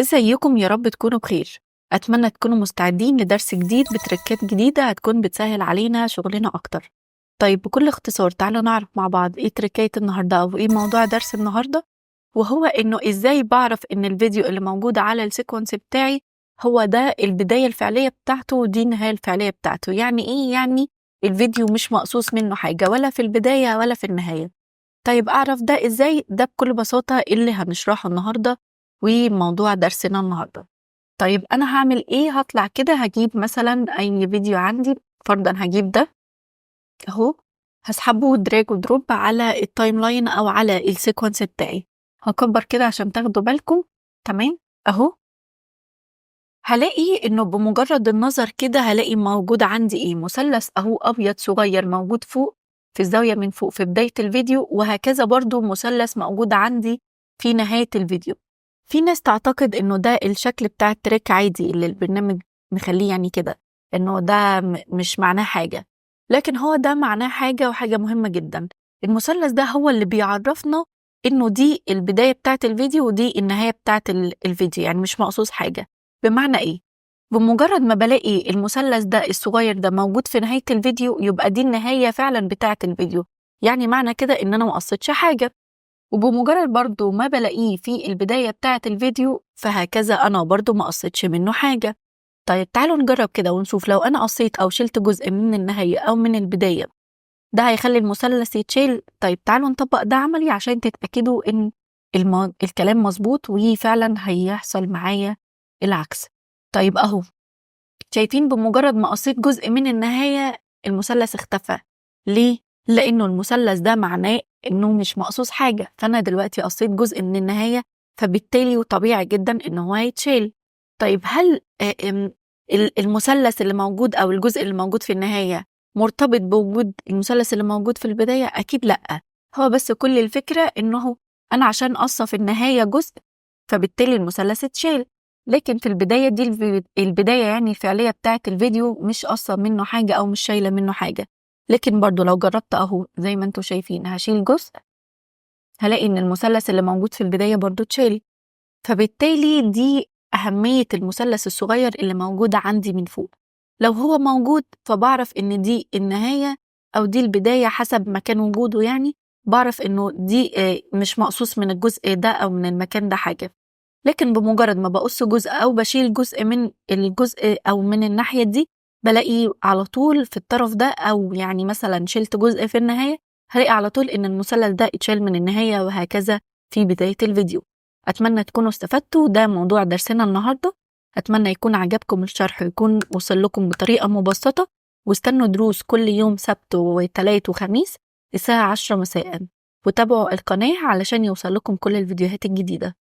ازيكم؟ يا رب تكونوا بخير. اتمنى تكونوا مستعدين لدرس جديد بتركات جديدة هتكون بتسهل علينا شغلنا اكتر. طيب بكل اختصار تعالوا نعرف مع بعض ايه تركية النهاردة او ايه موضوع درس النهاردة، وهو انه ازاي بعرف ان الفيديو اللي موجود على السيكونس بتاعي هو ده البداية الفعلية بتاعته ودي النهاية الفعلية بتاعته. يعني ايه؟ يعني الفيديو مش مقصوص منه حاجة ولا في البداية ولا في النهاية. طيب أعرف ده إزاي؟ ده بكل بساطة اللي هنشرحه النهاردة وموضوع درسنا النهاردة. طيب أنا هعمل إيه؟ هطلع كده هجيب مثلا أي فيديو عندي، فرضا هجيب ده أهو، هسحبه دراج ودروب على التايم لاين أو على السيكونس بتاعي. هكبر كده عشان تاخدوا بالكم. تمام أهو، هلاقي إنه بمجرد النظر كده هلاقي موجود عندي إيه؟ مثلث أهو أبيض صغير موجود فوق في الزاوية من فوق في بداية الفيديو، وهكذا برضو مثلث موجود عندي في نهاية الفيديو. في ناس تعتقد إنه ده الشكل بتاع التراك عادي اللي البرنامج مخليه يعني كده، إنه ده مش معناه حاجة، لكن هو ده معناه حاجة وحاجة مهمة جدا. المثلث ده هو اللي بيعرفنا إنه دي البداية بتاعت الفيديو ودي النهاية بتاعت الفيديو، يعني مش مقصوص حاجة. بمعنى إيه؟ بمجرد ما بلاقي المثلث ده الصغير ده موجود في نهاية الفيديو يبقى دي النهاية فعلا بتاعة الفيديو، يعني معنى كده إن أنا ما قصيتش حاجة. وبمجرد برضو ما بلاقيه في البداية بتاعة الفيديو فهكذا أنا برضو ما قصيتش منه حاجة. طيب تعالوا نجرب كده ونشوف لو أنا قصيت أو شلت جزء من النهاية أو من البداية ده هيخلي المثلث يتشيل. طيب تعالوا نطبق ده عملي عشان تتأكدوا إن الكلام مظبوط وفعلا هيحصل معايا العكس. طيب أهو، شايفين بمجرد ما قصيت جزء من النهاية المثلث اختفى. ليه؟ لأنه المثلث ده معناه إنه مش مقصوص حاجة، فأنا دلوقتي قصيت جزء من النهاية فبالتالي وطبيعي جدا إنه هو هيتشيل. طيب هل المثلث اللي موجود أو الجزء اللي موجود في النهاية مرتبط بوجود المثلث اللي موجود في البداية؟ أكيد لأ. هو بس كل الفكرة إنه أنا عشان قصة في النهاية جزء فبالتالي المثلث اتشيل، لكن في البداية دي البداية يعني الفعلية بتاعت الفيديو مش قصة منه حاجة أو مش شايلة منه حاجة. لكن برضو لو جربت أهو زي ما انتوا شايفين هشيل جزء هلاقي إن المثلث اللي موجود في البداية برضو اتشيل. فبالتالي دي أهمية المثلث الصغير اللي موجود عندي من فوق. لو هو موجود فبعرف إن دي النهاية أو دي البداية حسب مكان وجوده، يعني بعرف إنه دي مش مقصوص من الجزء ده أو من المكان ده حاجة. لكن بمجرد ما بقص جزء أو بشيل جزء من الجزء أو من الناحية دي بلاقي على طول في الطرف ده، أو يعني مثلا شلت جزء في النهاية هلاقي على طول إن المثلث ده اتشال من النهاية وهكذا في بداية الفيديو. أتمنى تكونوا استفدتوا، ده موضوع درسنا النهاردة. أتمنى يكون عجبكم الشرح ويكون وصل لكم بطريقة مبسطة، واستنوا دروس كل يوم سبت وثلاث وخميس الساعة 10 مساء، وتابعوا القناة علشان يوصل لكم كل الفيديوهات الجديدة.